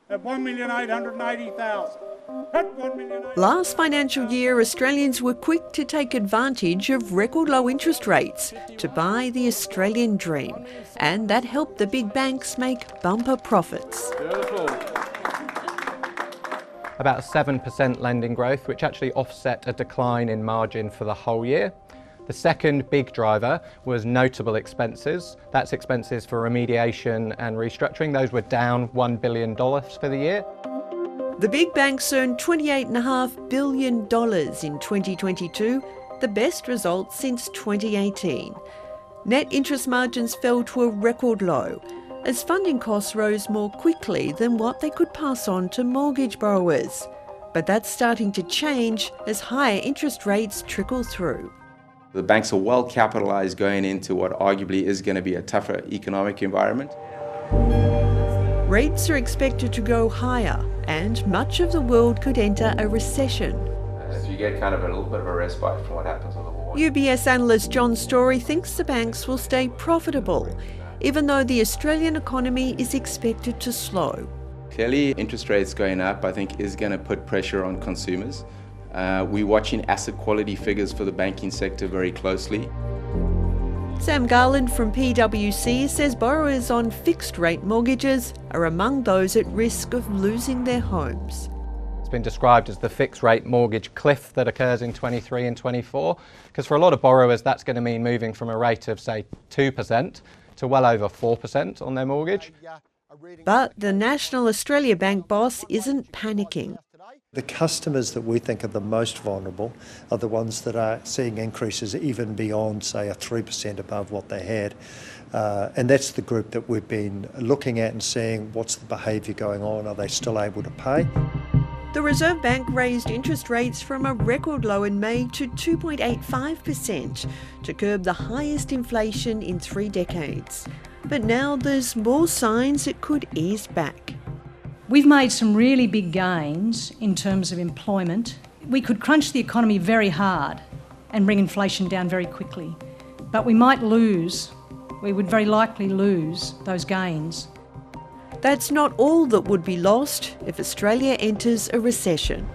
at 1,880,000. Last financial year, Australians were quick to take advantage of record low interest rates to buy the Australian dream, and that helped the big banks make bumper profits. About 7% lending growth, which actually offset a decline in margin for the whole year. The second big driver was notable expenses. That's expenses for remediation and restructuring. Those were down $1 billion for the year. The big banks earned $28.5 billion in 2022, the best result since 2018. Net interest margins fell to a record low, as funding costs rose more quickly than what they could pass on to mortgage borrowers. But that's starting to change as higher interest rates trickle through. The banks are well capitalised going into what arguably is going to be a tougher economic environment. Rates are expected to go higher, and much of the world could enter a recession. If you get kind of a little bit of a respite from what happens with the war. UBS analyst John Story thinks the banks will stay profitable, even though the Australian economy is expected to slow. Clearly, interest rates going up, I think, is going to put pressure on consumers. We're watching asset quality figures for the banking sector very closely. Sam Garland from PwC says borrowers on fixed-rate mortgages are among those at risk of losing their homes. It's been described as the fixed-rate mortgage cliff that occurs in 23 and 24, because for a lot of borrowers that's going to mean moving from a rate of, say, 2% to well over 4% on their mortgage. But the National Australia Bank boss isn't panicking. The customers that we think are the most vulnerable are the ones that are seeing increases even beyond, say, a 3% above what they had. And that's the group that we've been looking at and seeing what's the behaviour going on. Are they still able to pay? The Reserve Bank raised interest rates from a record low in May to 2.85% to curb the highest inflation in 3 decades. But now there's more signs it could ease back. We've made some really big gains in terms of employment. We could crunch the economy very hard and bring inflation down very quickly. But we would very likely lose those gains. That's not all that would be lost if Australia enters a recession.